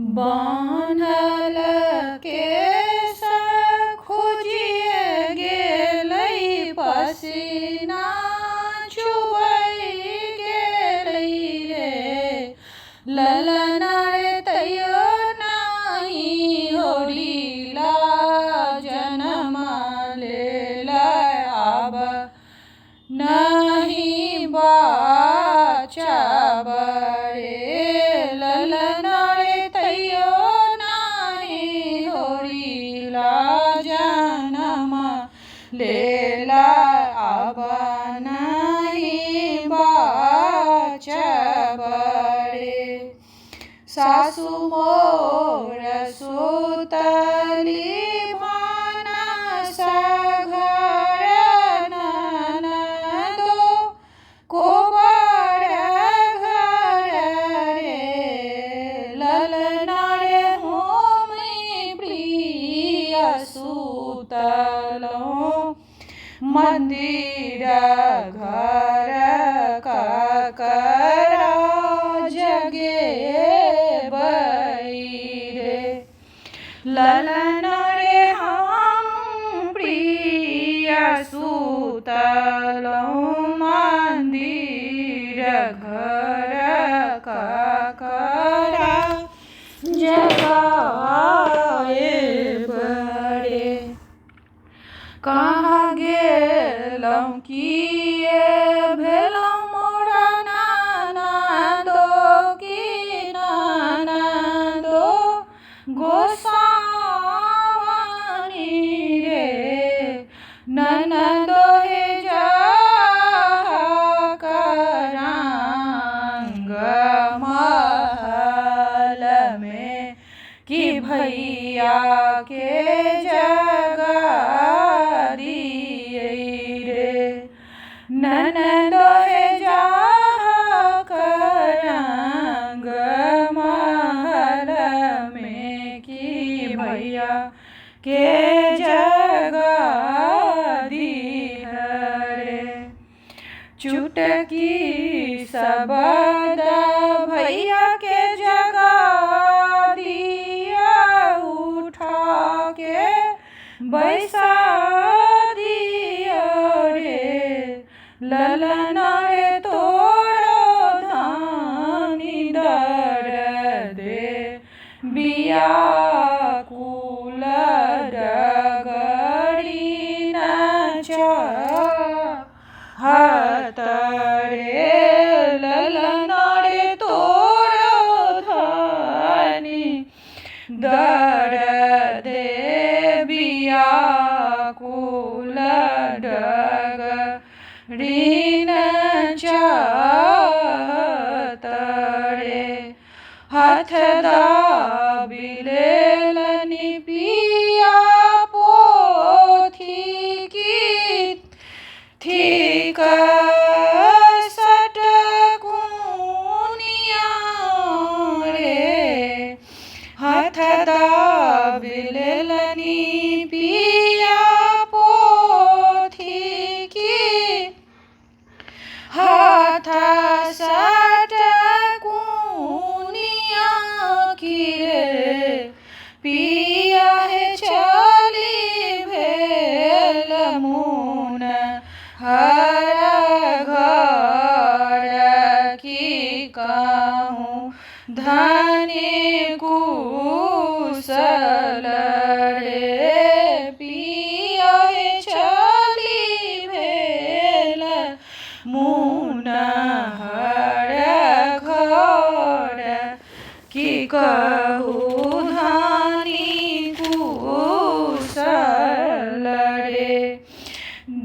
बान्हल केश खोजिए गेलै पसीना चुबै गेलै रे ललना रे तैयो नाही होरिला जनम लेला आब नहीं बाचब रे ललना रे तैयो नहीं होरिला जनम लेला आब नहीं बाचब रे। सासु मोर सुतली भानस घर ननदो कोबर घर रे ललना रे होमी प्रिय सुतलहुँ मंदिर घर ककरा जगे रे ललना रे हम प्रिय सुतलहुँ मंदिर घर ककरा जगाए बड़े। कहाँ गेलहुँ किए भेलहुँ मोर ननदो की ननदो गोसावनी रे ननदो हे जाकरांग महल में कि भैया के जगा दिए रे ननदो हे जाकरांग महल में कि भैया के जगा दिए रे। चुटकी शब्द भैया के जगा दिया उठा के बैसा दिया रे ललना रे तोरो धानी दर्दे व्याकुल डगरी न चाहत रे ललना रे तोरो धानी दर्दे व्याकुल डगरी न चाहत रे। हाथ दाबी लेलनि पिया पोथी की ठीक सटकुनिया रे हाथ दाबी लेलनि पिया पोथी की हाथ सटकुनिया की रे पिया हे चली भेल मुन हर घर की कहूँ धनी कुशल रे पिया हे चली भेल मुन हर घर की कहूँ धनी कुशल रे।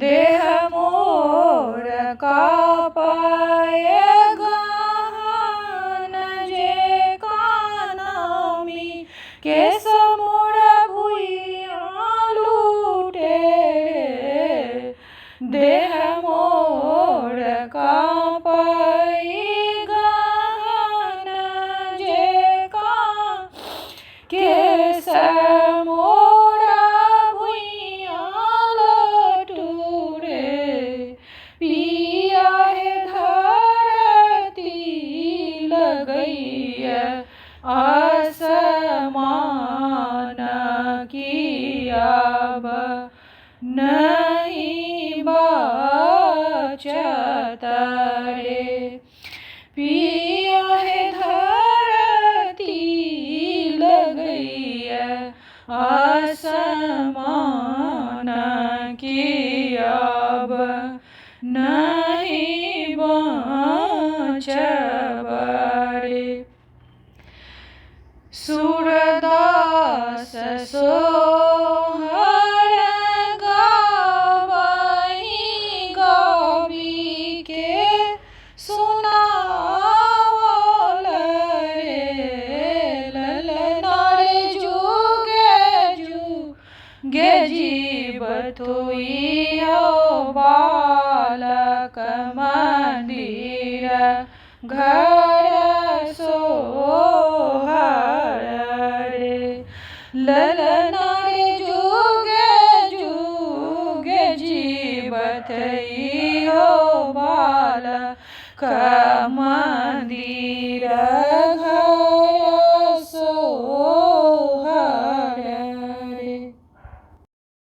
देह मोर कापय गहन जे कानमी केस मोर भुइया लूटे देह मोर कापय गहन जे केस मोर भुइया लटू रे पिया हे धरती लगैया आस आसमान की अब नहीं बाँचब रे। सूरदास सोहर गावहीं गावी के सुनावल रे। ललना रे जुगे जुगे जीवत हुई हो बालक मंदिर घर सोहर रे। ललना रे जुगे जुगे जीवत ही हो बालक